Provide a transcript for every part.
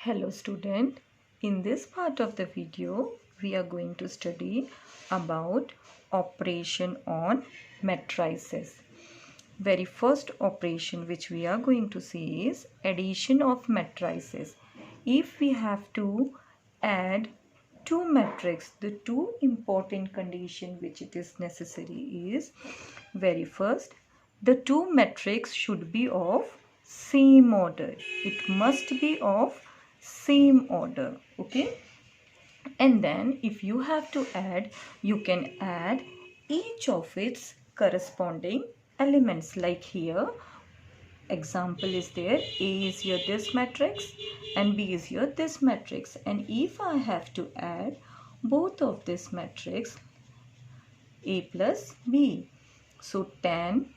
Hello student, in this part of the video we are going to study about operation on matrices. Very first operation which we are going to see is addition of matrices. If we have to add two matrices, the two important condition which it is necessary is, very first, the two matrices should be of same order. It must be of same order, okay? And then if you have to add, you can add each of its corresponding elements. Like here example is there, A is here this matrix and B is here this matrix, and if I have to add both of this matrix A plus B, so 10,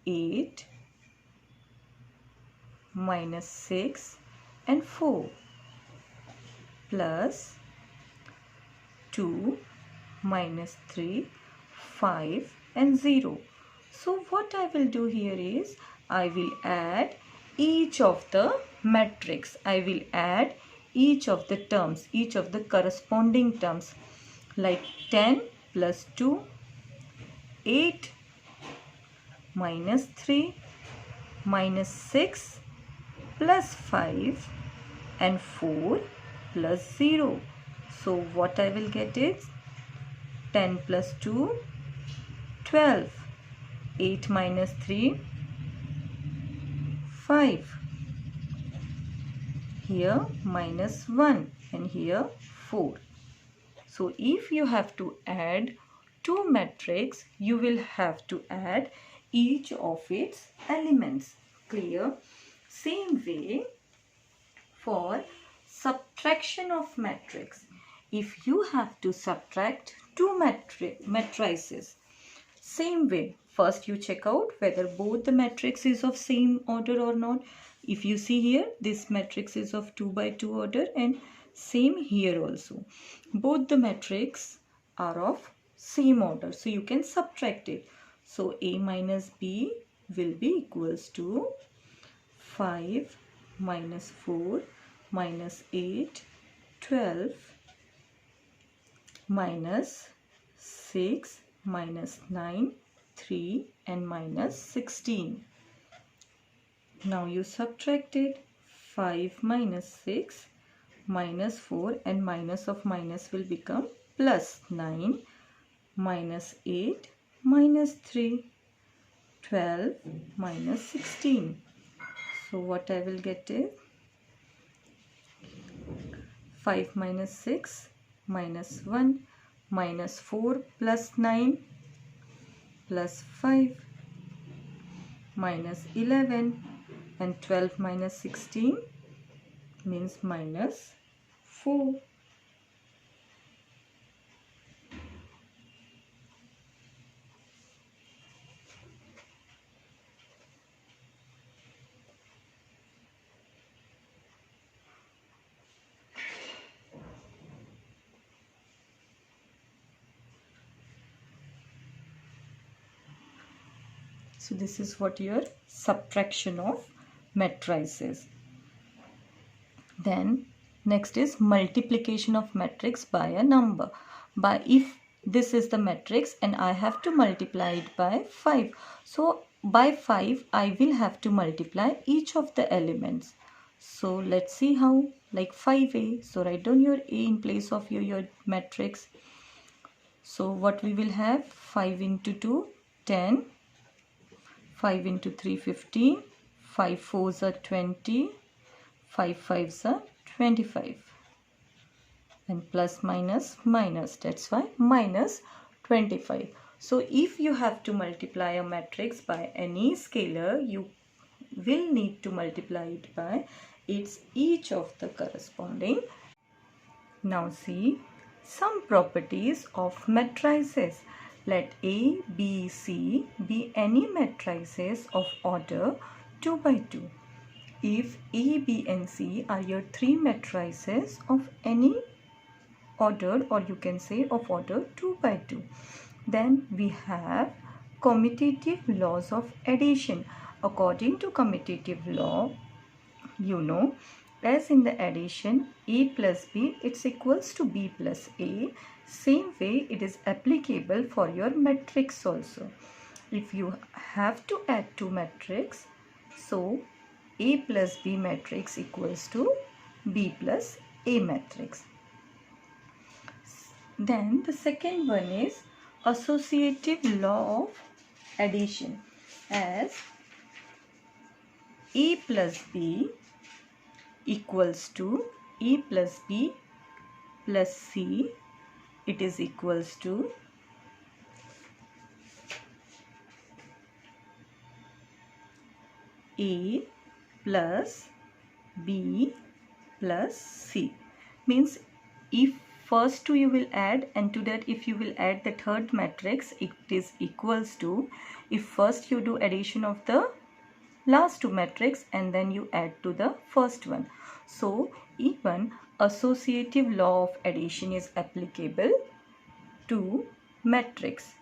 8, minus 6 and 4 plus 2, minus 3, 5 and 0. So what I will do here is I will add each of the matrix. I will add each of the terms, each of the corresponding terms, like 10 plus 2, 8, minus 3, minus 6, plus 5 and 4 plus 0. So what I will get is 10 plus 2, 12, 8 minus 3, 5, here minus 1 and here 4. So if you have to add two matrices, you will have to add each of its elements. Clear? Same way for subtraction of matrix. If you have to subtract two matrices, same way, first you check out whether both the matrix is of same order or not. If you see here, this matrix is of 2 by 2 order, and same here also. Both the matrix are of same order, so you can subtract it. So A minus B will be equals to 5 minus 4 minus 8, 12 minus 6 minus 9, 3 and minus 16. Now you subtract it. 5 minus 6 minus 4 and minus of minus will become plus 9, minus 8 minus 3, 12 minus 16. So what I will get is 5 minus 6 minus 1 minus 4 plus 9 plus 5 minus 11, and 12 minus 16 means minus 4. So this is what your subtraction of matrices. Then next is multiplication of matrix by a number. By if this is the matrix and I have to multiply it by 5. So by 5 I will have to multiply each of the elements. So let's see how. Like 5a. So write down your a in place of your matrix. So what we will have, 5 into 2, 10. 5 into 3, 15, 5 4s are 20, 5 5s are 25, and plus minus minus, that's why minus 25. So if you have to multiply a matrix by any scalar, you will need to multiply it by its each of the corresponding. Now see some properties of matrices. Let A, B, C be any matrices of order 2 by 2. If A, B and C are your three matrices of any order, or you can say of order 2 by 2, then we have commutative laws of addition. According to commutative law, you know, as in the addition A plus B, it's equals to B plus A. Same way it is applicable for your matrix also. If you have to add two matrix, so A plus B matrix equals to B plus A matrix. Then the second one is associative law of addition, as A plus B equals to A plus B plus C, it is equals to A plus B plus C. Means if first two you will add, and to that if you will add the third matrix, it is equals to, if first you do addition of the last two matrix and then you add to the first one. So even associative law of addition is applicable to matrix.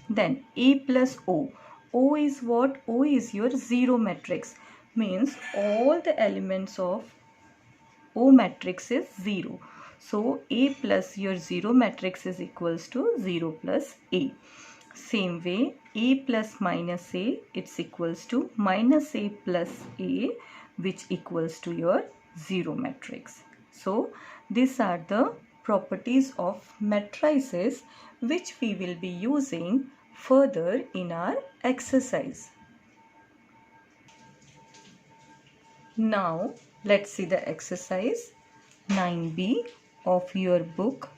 Then A plus O. O is what? O is your zero matrix. Means all the elements of O matrix is 0. So A plus your 0 matrix is equals to 0 plus A. Same way, A plus minus A, it's equals to minus A plus A, which equals to your 0 matrix. So these are the properties of matrices which we will be using further in our exercise. Now let's see the exercise 9B of your book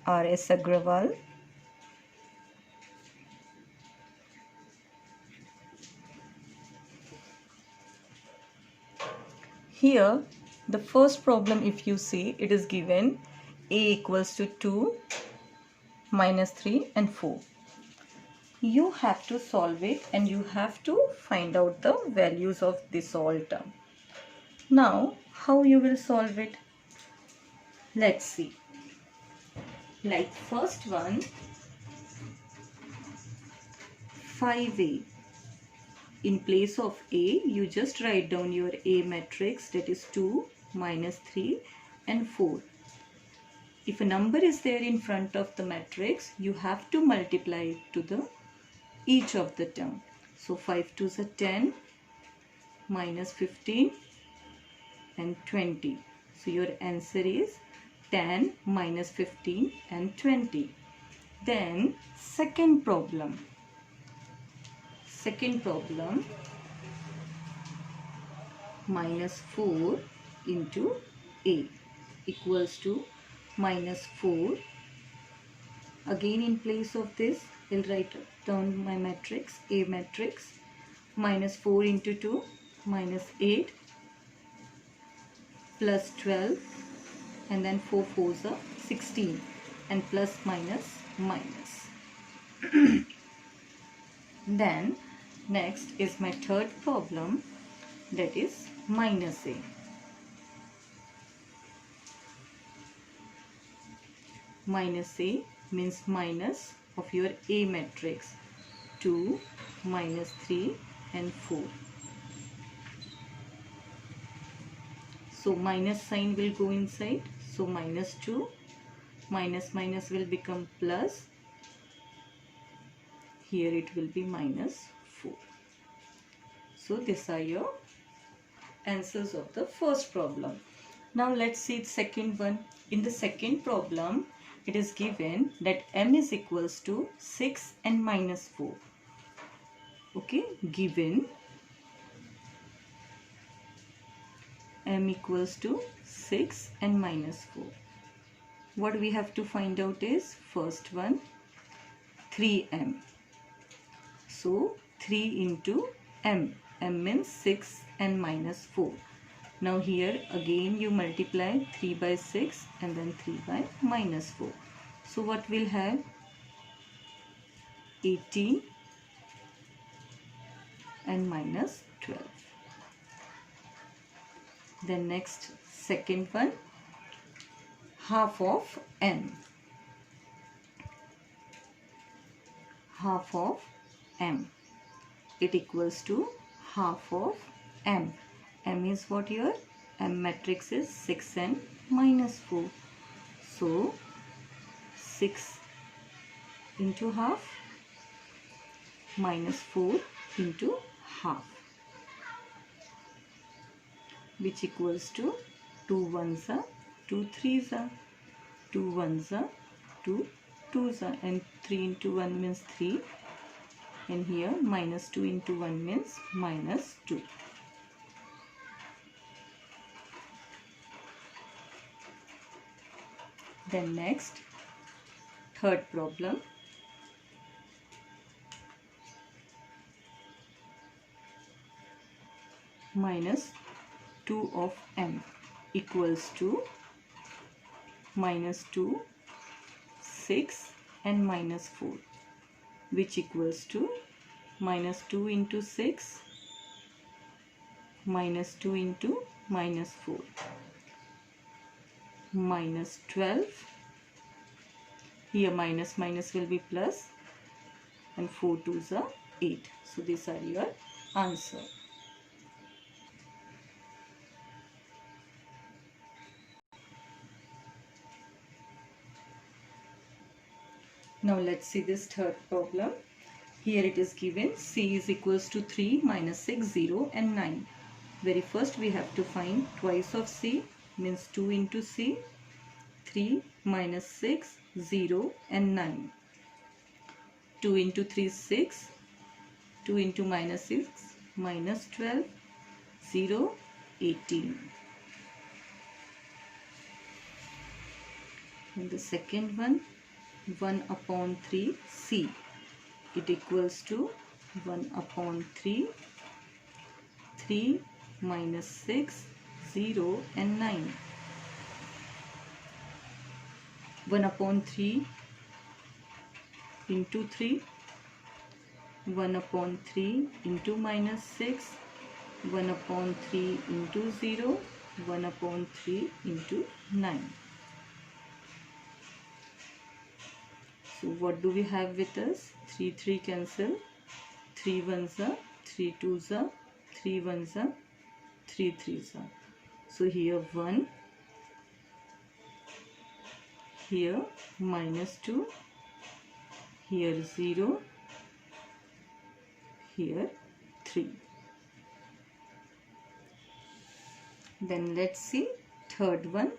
R.S. Agrawal. Here the first problem, if you see, it is given A equals to 2, minus 3 and 4. You have to solve it and you have to find out the values of this all term. Now how you will solve it? Let's see. Like first one, 5A. In place of A, you just write down your A matrix, that is 2, minus 3 and 4. If a number is there in front of the matrix, you have to multiply it to the each of the term. So 5 2s are 10, minus 15 and 20. So your answer is 10, minus 15 and 20. Then second problem. Minus 4 into A equals to minus 4. Again in place of this, I'll write down my matrix, A matrix. Minus 4 into 2, minus 8, plus 12, and then 4 4s are 16, and plus minus minus. Then next is my third problem, that is minus A. Minus A means minus of your A matrix, 2, minus 3 and 4. So minus sign will go inside, so minus 2, minus minus will become plus, here it will be minus 4. So these are your answers of the first problem. Now let's see the second one. In the second problem, it is given that m is equals to 6 and minus 4. Okay, given m equals to 6 and minus 4. What we have to find out is first one, 3m. So 3 into m. m means 6 and minus 4. Now here again you multiply 3 by 6 and then 3 by minus 4. So what we'll have? 18 and minus 12. Then next second one, half of m. Half of m. It equals to half of m. m is what here? M matrix is 6n minus 4. So 6 into half minus 4 into half, which equals to 2 ones are 2 threes are 2 ones are 2 twos are, and 3 into 1 means 3, and here minus 2 into 1 means minus 2. Then next, third problem. Minus 2 of m equals to minus 2, 6 and minus 4, which equals to minus 2 into 6 minus 2 into minus 4 minus 12. Here minus minus will be plus, and 4 twos are 8. So these are your answer. Now let's see this third problem. Here it is given C is equals to 3 minus 6, 0 and 9. Very first we have to find twice of C, means 2 into C. 3 minus 6, 0 and 9. 2 into 3 is 6. 2 into minus 6, minus 12, 0, 18. And the second one, 1 upon 3 C. It equals to 1 upon 3, 3 minus 6, 0 and 9. 1 upon 3 into 3, 1 upon 3 into minus 6, 1 upon 3 into 0, 1 upon 3 into 9. So what do we have with us? 3 3 cancel, 3 ones are 3 twos are 3 ones are 3 threes are. So here 1, here minus 2, here 0, here 3. Then let's see third one,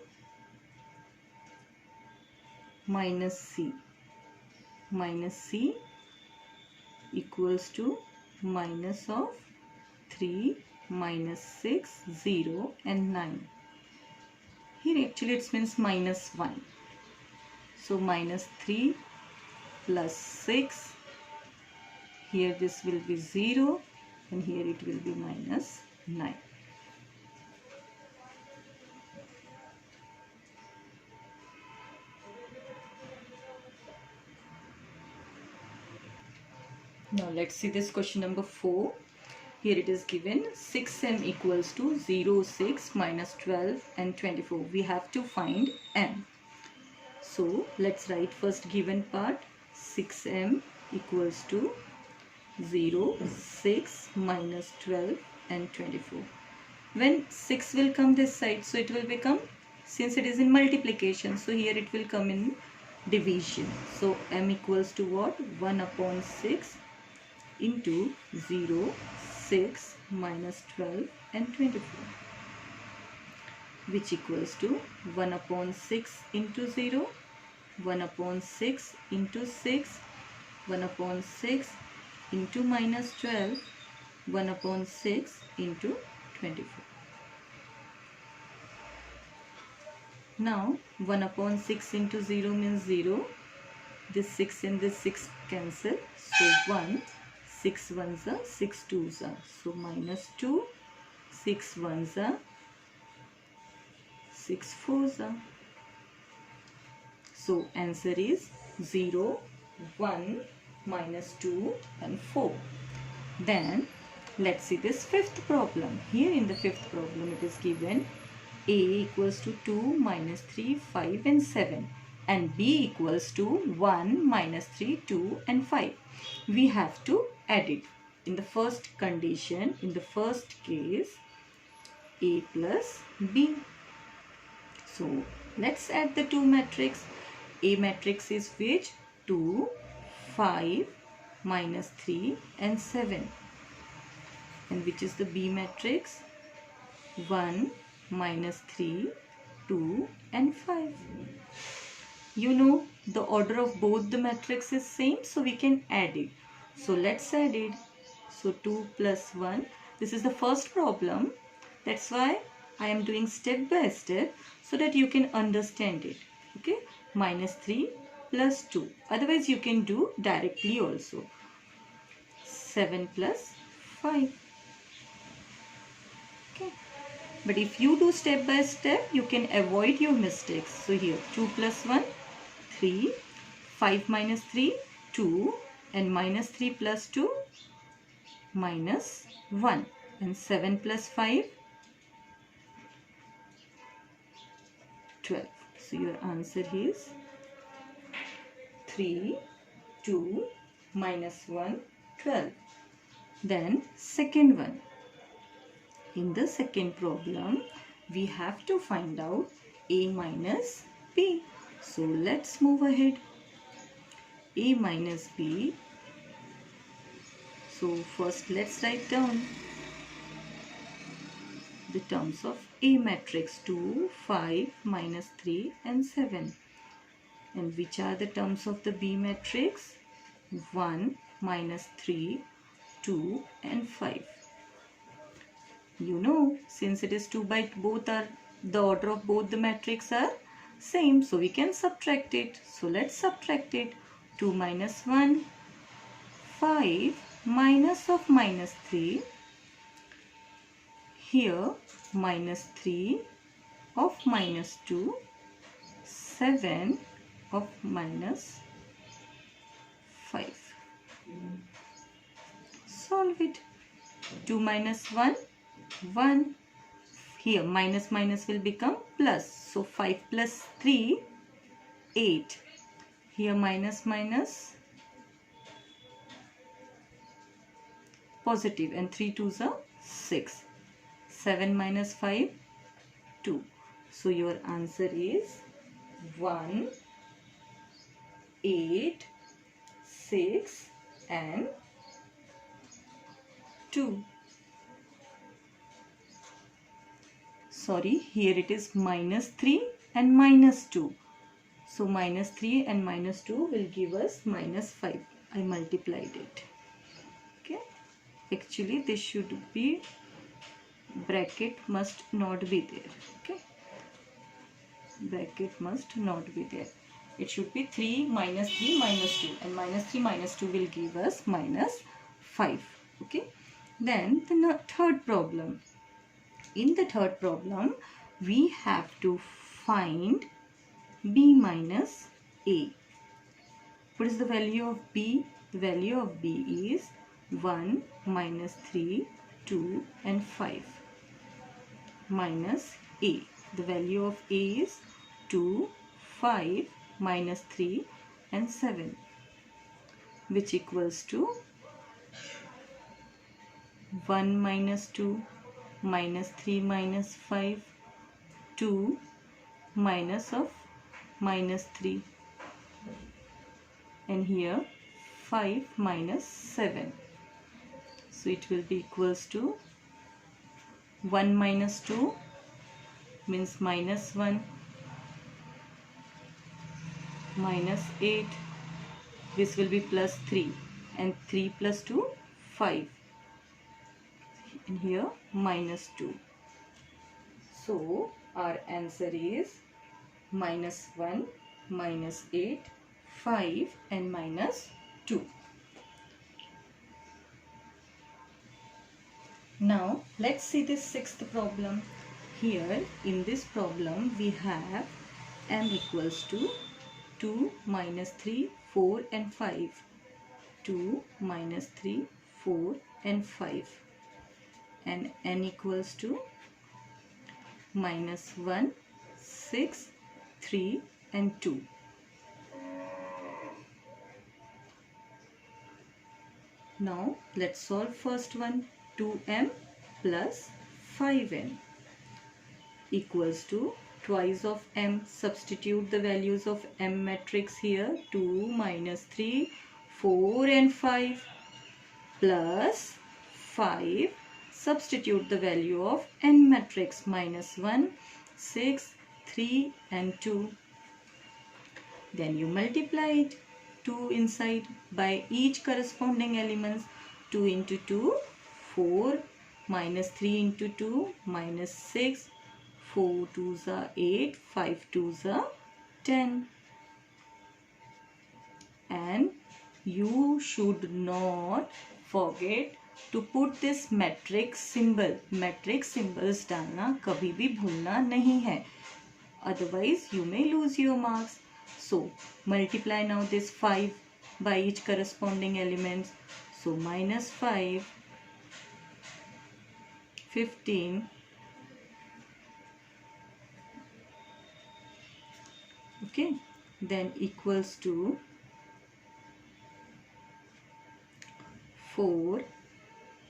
minus C. Minus C equals to minus of 3 minus 6, 0 and 9. Here actually it means minus 1. So minus 3 plus 6. Here this will be 0 and here it will be minus 9. Now let's see this question number 4. Here it is given 6m equals to 0, 6, minus 12 and 24. We have to find m. So let's write first given part. 6m equals to 0, 6, minus 12 and 24. When 6 will come this side, so it will become, since it is in multiplication, so here it will come in division. So m equals to what? 1 upon 6 into 0, 6, minus 12 and 24, which equals to 1 upon 6 into 0, 1 upon 6 into 6, 1 upon 6 into minus 12, 1 upon 6 into 24. Now 1 upon 6 into 0 means 0. This 6 and this 6 cancel. So 1, 6 ones are 6 twos are. So minus 2, 6 ones are 6 fours are. So answer is 0, 1, minus 2 and 4. Then let's see this fifth problem. Here in the fifth problem it is given a equals to 2, minus 3, 5 and 7. And b equals to 1, minus 3, 2 and 5. We have to add it. In the first condition, in the first case, A plus B. So let's add the two matrices. A matrix is which? 2, 5, minus 3 and 7. And which is the B matrix? 1, minus 3, 2 and 5. You know the order of both the matrices is same, so we can add it. So let's add it. So 2 plus 1. This is the first problem. That's why I am doing step by step so that you can understand it. Okay. Minus 3 plus 2. Otherwise you can do directly also. 7 plus 5. Okay. But if you do step by step, you can avoid your mistakes. So here 2 plus 1, 3, 5 minus 3, 2, and minus 3 plus 2, minus 1, and 7 plus 5, 12. So your answer is 3, 2, minus 1, 12. Then second one. In the second problem, we have to find out A minus B. So let's move ahead. A minus B. So first let's write down the terms of A matrix. 2, 5, minus 3 and 7. And which are the terms of the B matrix? 1, minus 3, 2 and 5. You know, since it is 2 by both are, the order of both the matrix are same, so we can subtract it. So let's subtract it. 2 minus 1, 5 minus of minus 3. Here minus 3 of minus 2, 7 of minus 5. Solve it. 2 minus 1, 1. Here minus minus will become plus. So 5 plus 3, 8. Here minus minus positive, and 3 2s are 6. 7 minus 5, 2. So your answer is 1, 8, 6 and 2. Sorry, here it is minus 3 and minus 2. So minus 3 and minus 2 will give us minus 5. I multiplied it. Okay. Actually this should be, bracket must not be there. Okay. Bracket must not be there. It should be 3 minus 3 minus 2. And minus 3 minus 2 will give us minus 5. Okay. Then the third problem. In the third problem, we have to find B minus A. What is the value of B? The value of B is 1, minus 3, 2 and 5. Minus A. The value of A is 2, 5, minus 3 and 7. Which equals to 1 minus 2, minus 3 minus 5, 2 minus of minus 3, and here 5 minus 7. So it will be equals to 1 minus 2 means minus 1, minus 8. This will be plus 3, and 3 plus 2, 5. And here minus 2. So our answer is minus 1, minus 8, 5 and minus 2. Now let's see this sixth problem. Here in this problem we have m equals to 2, minus 3, 4 and 5. 2, minus 3, 4 and 5. And n equals to minus 1, 6, 3 and 2. Now let's solve first one. 2m plus 5n. equals to twice of m. Substitute the values of m matrix here. 2 minus 3, 4 and 5 plus 5. Substitute the value of n matrix. Minus 1, 6, 3 and 2. Then you multiply it. 2 inside by each corresponding elements. 2 into 2, 4. Minus 3 into 2, minus 6. 4 2s are 8, 5 2s are 10. And you should not forget to put this matrix symbol. Matrix symbols डालना कभी भी भूलना नहीं है. Otherwise you may lose your marks. So multiply now this 5 by each corresponding elements. So minus 5, 15, okay, then equals to 4.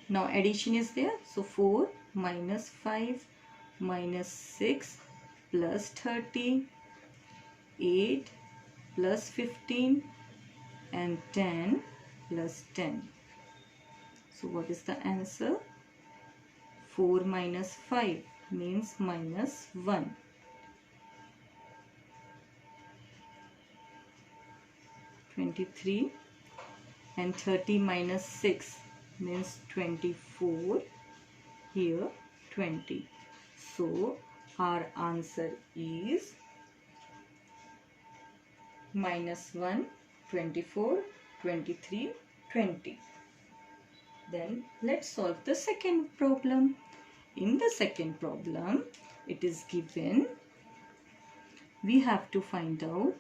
Now addition is there, so 4 minus 5 minus 6 plus 30, 8 plus 15 and 10 plus 10. So what is the answer? 4 minus 5 means minus 1. 23 and 30 minus 6 means 24. Here 20. So our answer is minus 1, 24, 23, 20. Then let's solve the second problem. In the second problem, it is given we have to find out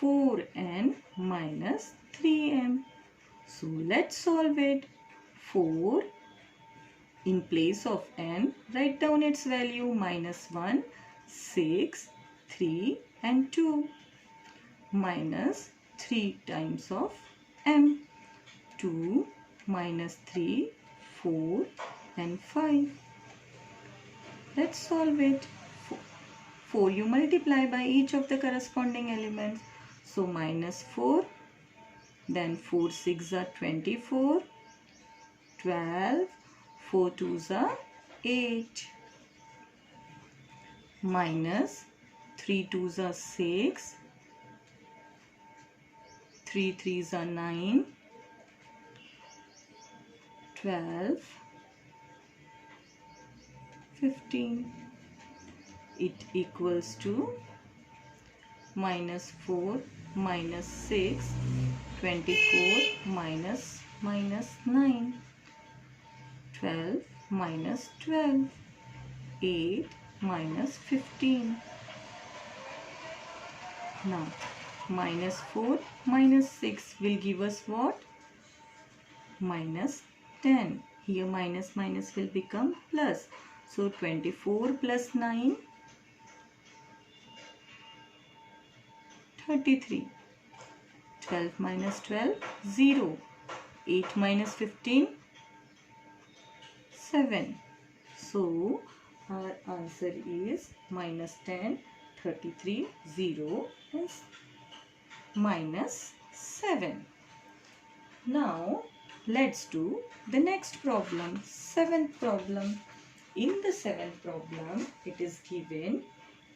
4n minus 3m. So let's solve it. 4 in place of n, write down its value. Minus 1, 6, 3 and 2. Minus 3 times of m. 2 minus 3, 4 and 5. Let's solve it. 4 you multiply by each of the corresponding elements. So minus 4, then 4 6 are 24, 12, 4 2s are 8, minus 3 2s are 6, 3 3s are 9, 12, 15. It equals to minus 4 minus 6, 24 minus 9, 12 minus 12, 8 minus 15. Now minus 4 minus 6 will give us what? Minus 10. Here minus minus will become plus. So 24 plus 9, 33. 12 minus 12, 0. 8 minus 15, 7. So our answer is minus 10, 33, 0 and minus 7. Now let's do the next problem, seventh problem. In the seventh problem, it is given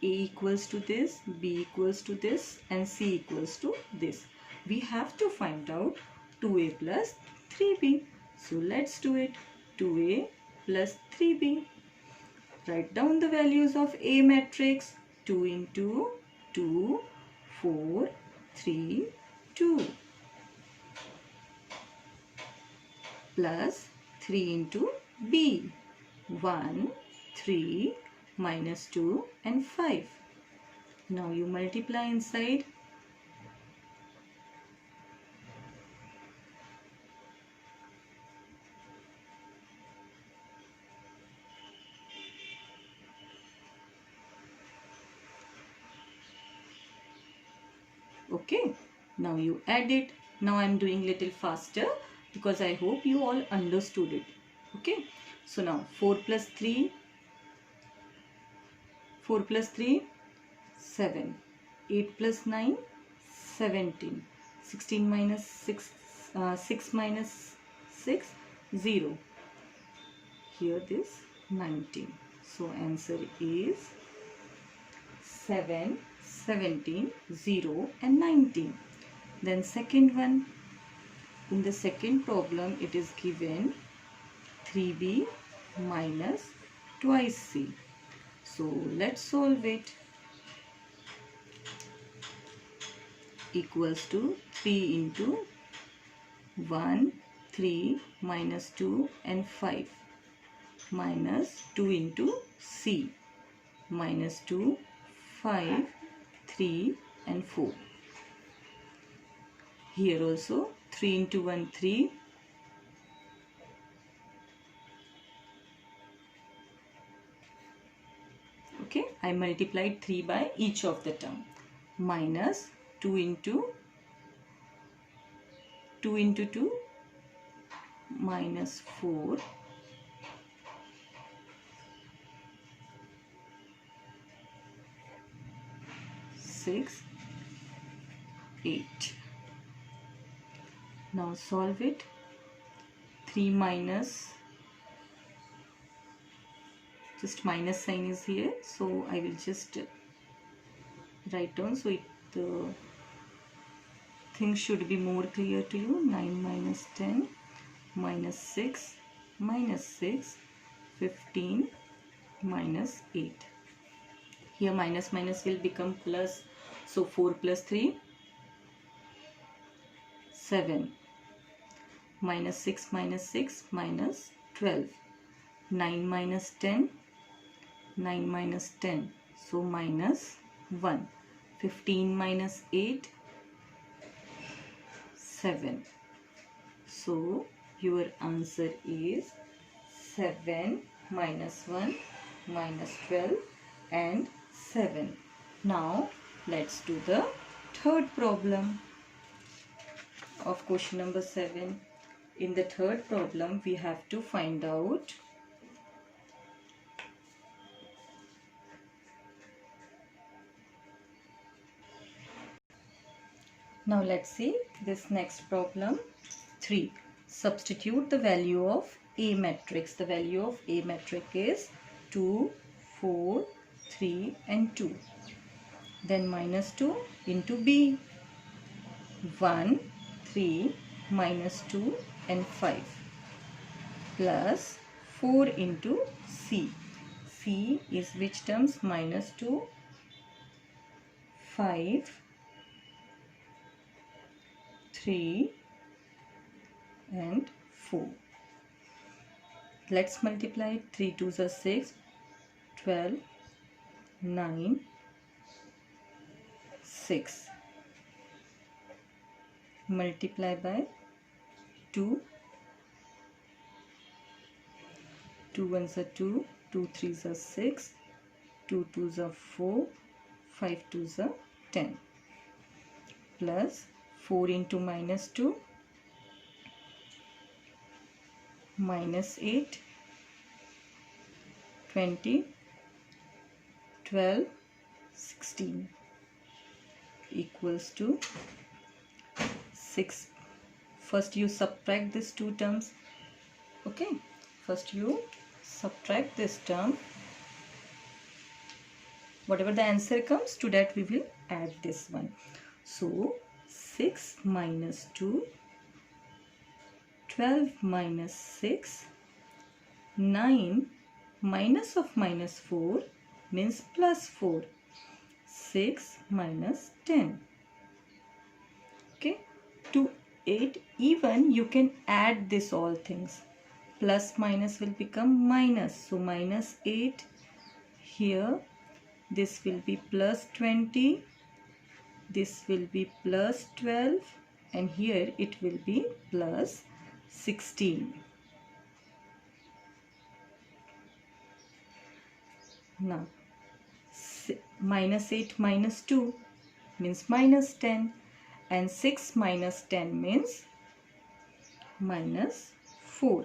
A equals to this, B equals to this and C equals to this. We have to find out 2A plus 3B. So let's do it. 2A plus 3B. Write down the values of A matrix. 2 into 2, 4, 3, 2. Plus 3 into B. 1, 3, minus 2 and 5. Now you multiply inside. Okay, now you add it. Now I am doing little faster because I hope you all understood it. Okay, so now 4 plus 3, 4 plus 3, 7. 8 plus 9, 17. 16 minus 6, 6 minus 6, 0. Here this 19. So answer is 7, 17, 0 and 19. Then second one. In the second problem it is given 3b minus twice c. So let's solve it. Equals to 3 into 1, 3 minus 2 and 5 minus 2 into c minus 2, 5, 3 and 4. Here also 3 into 1, 3. Okay, I multiplied 3 by each of the term. Minus 2 into 2 minus 4 6 8. Now solve it. 3 minus, just minus sign is here, so I will just write down so the things should be more clear to you. 9 minus 10 minus 6 minus 6, 15 minus 8. Here minus minus will become plus, so 4 plus 3, 7. Minus 6 minus 6 minus 12. 9 minus 10, 9 minus 10, so minus 1. 15 minus 8, 7. So your answer is 7 minus 1 minus 12 and 7. Now let's do the third problem of question number 7. In the third problem we have to find out now let's see this next problem 3. Substitute the value of A matrix. The value of A matrix is 2, 4, 3 and 2. Then minus 2 into B. 1, 3 minus 2 and 5 plus 4 into C. C is which terms? Minus 2, 5, 3 and 4. Let's multiply. 3 2s are 6, 12, 9, 6. Multiply by 2. 2 1s are 2, 2 3s are 6, 2 2s are 4, 5 2s are 10. Plus 4 into minus 2, minus 8, 20, 12, 16 equals to 6. First you subtract these two terms. Okay, first you subtract this term. Whatever the answer comes, to that we will add this one. So 6 minus 2, 12 minus 6, 9 minus of minus 4 means plus 4. 6 minus 10. Okay, to 8 even you can add this all things. Plus minus will become minus. So minus 8 here. This will be plus 20. This will be plus 12. And here it will be plus 16. Now minus 8 minus 2 means minus 10. And 6 minus 10 means minus 4.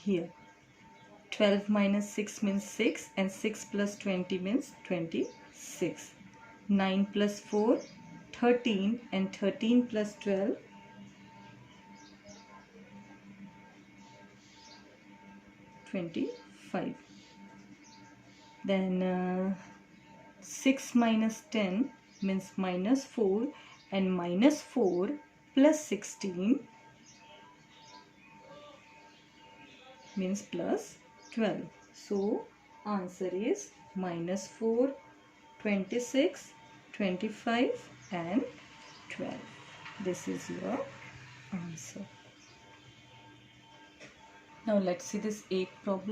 Here 12 minus 6 means 6, and 6 plus 20 means 26. 9 plus 4, 13, and 13 plus 12, 25. Then 6 minus 10 means minus 4, and minus 4 plus 16 means plus 12. So answer is minus 4, 26, 25 and 12. This is your answer. Now let's see this 8th problem.